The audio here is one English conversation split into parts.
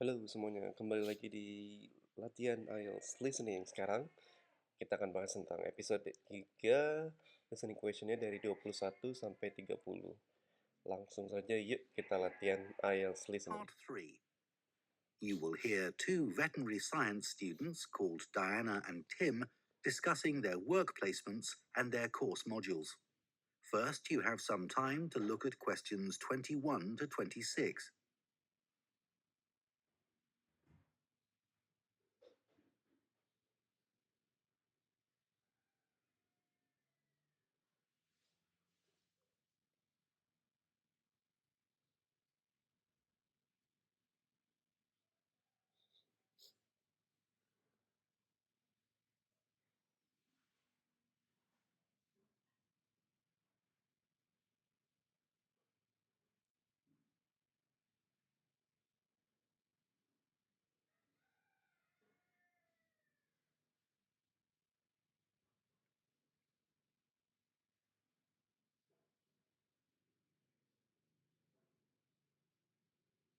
Halo semuanya, kembali lagi di Latihan IELTS Listening. Sekarang kita akan bahas tentang episode 3 listening questionnya dari 21 sampai 30. Langsung saja yuk kita latihan IELTS Listening. Part 3. You will hear two veterinary science students called Diana and Tim discussing their work placements and their course modules. First, you have some time to look at questions 21 to 26.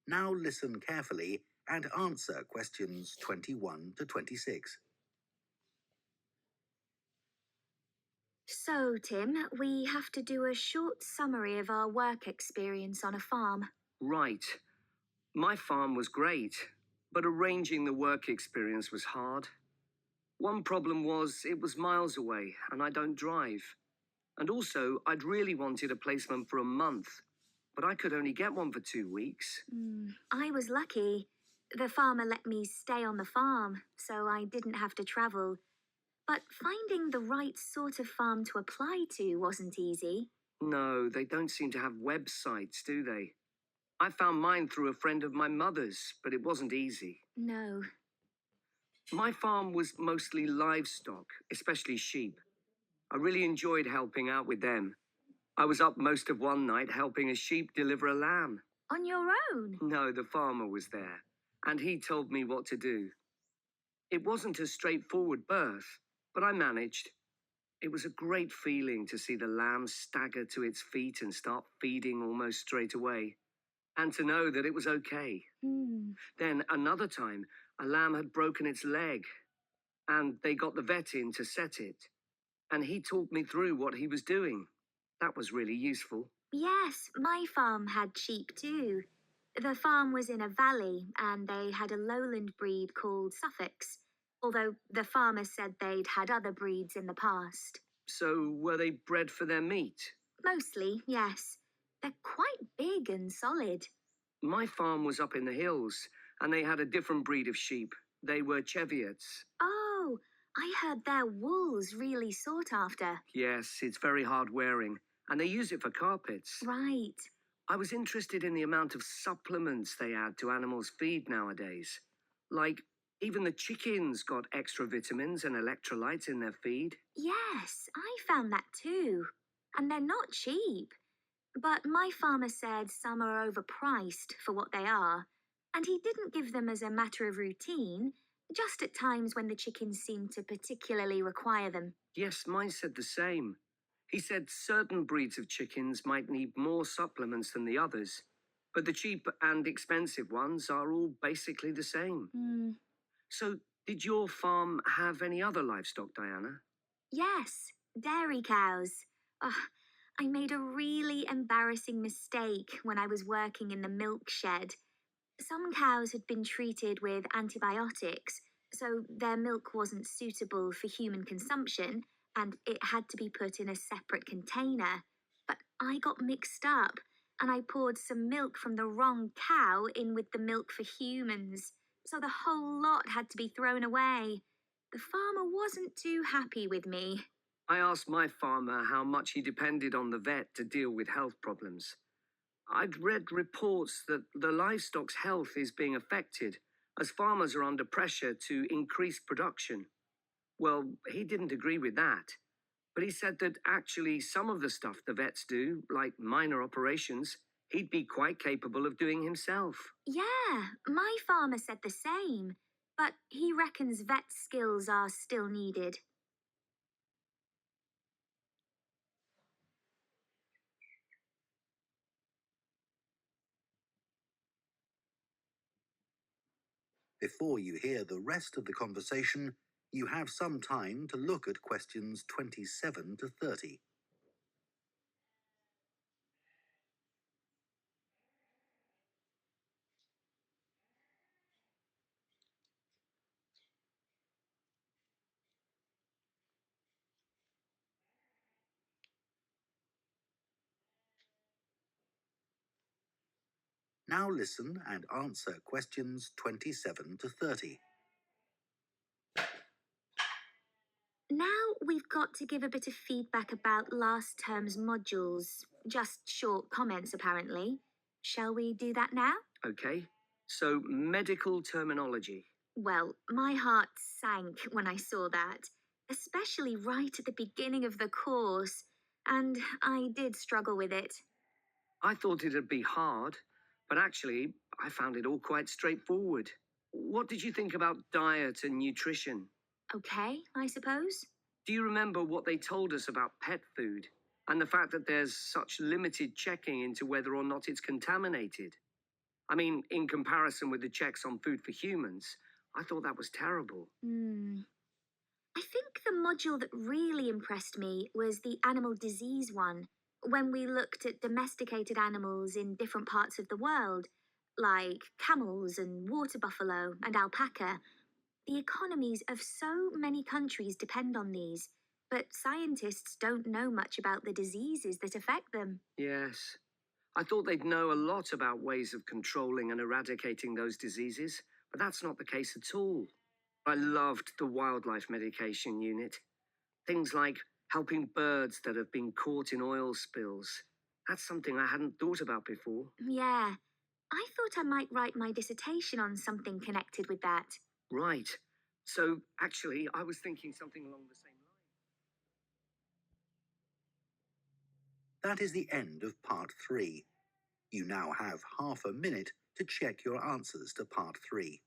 Now listen carefully and answer questions 21 to 26. So, Tim, we have to do a short summary of our work experience on a farm. Right. My farm was great, but arranging the work experience was hard. One problem was it was miles away and I don't drive. And also, I'd really wanted a placement for a month, but I could only get one for 2 weeks. I was lucky. The farmer let me stay on the farm, so I didn't have to travel. But finding the right sort of farm to apply to wasn't easy. No, they don't seem to have websites, do they? I found mine through a friend of my mother's, but it wasn't easy. No. My farm was mostly livestock, especially sheep. I really enjoyed helping out with them. I was up most of one night helping a sheep deliver a lamb. On your own? No, the farmer was there, and he told me what to do. It wasn't a straightforward birth, but I managed. It was a great feeling to see the lamb stagger to its feet and start feeding almost straight away, and to know that it was okay. Then another time, a lamb had broken its leg, and they got the vet in to set it. And he talked me through what he was doing. That was really useful. Yes, my farm had sheep too. The farm was in a valley, and they had a lowland breed called Suffolks, although the farmer said they'd had other breeds in the past. So were they bred for their meat? Mostly, yes. They're quite big and solid. My farm was up in the hills, and they had a different breed of sheep. They were Cheviots. Oh, I heard their wool's really sought after. Yes, it's very hard wearing, and they use it for carpets. Right. I was interested in the amount of supplements they add to animals' feed nowadays. Like, even the chickens got extra vitamins and electrolytes in their feed. Yes, I found that too. And they're not cheap. But my farmer said some are overpriced for what they are. And he didn't give them as a matter of routine, just at times when the chickens seemed to particularly require them. Yes, mine said the same. He said certain breeds of chickens might need more supplements than the others, but the cheap and expensive ones are all basically the same. So, did your farm have any other livestock, Diana? Yes, dairy cows. I made a really embarrassing mistake when I was working in the milk shed. Some cows had been treated with antibiotics, so their milk wasn't suitable for human consumption, and it had to be put in a separate container. But I got mixed up, and I poured some milk from the wrong cow in with the milk for humans, so the whole lot had to be thrown away. The farmer wasn't too happy with me. I asked my farmer how much he depended on the vet to deal with health problems. I'd read reports that the livestock's health is being affected as farmers are under pressure to increase production. Well, he didn't agree with that, but he said that actually some of the stuff the vets do, like minor operations, he'd be quite capable of doing himself. Yeah, my farmer said the same, but he reckons vet skills are still needed. Before you hear the rest of the conversation, you have some time to look at questions 27 to 30. Now listen and answer questions 27 to 30. Now we've got to give a bit of feedback about last term's modules. Just short comments, apparently. Shall we do that now? Okay, so medical terminology. Well, my heart sank when I saw that, especially right at the beginning of the course, and I did struggle with it. I thought it'd be hard, but actually, I found it all quite straightforward. What did you think about diet and nutrition? Okay, I suppose. Do you remember what they told us about pet food and the fact that there's such limited checking into whether or not it's contaminated? I mean, in comparison with the checks on food for humans, I thought that was terrible. I think the module that really impressed me was the animal disease one, when we looked at domesticated animals in different parts of the world, like camels and water buffalo and alpaca. The economies of so many countries depend on these, but scientists don't know much about the diseases that affect them. Yes. I thought they'd know a lot about ways of controlling and eradicating those diseases, but that's not the case at all. I loved the wildlife medication unit. Things like helping birds that have been caught in oil spills. That's something I hadn't thought about before. Yeah, I thought I might write my dissertation on something connected with that. Right. So, actually, I was thinking something along the same lines. That is the end of part 3. You now have half a minute to check your answers to part 3.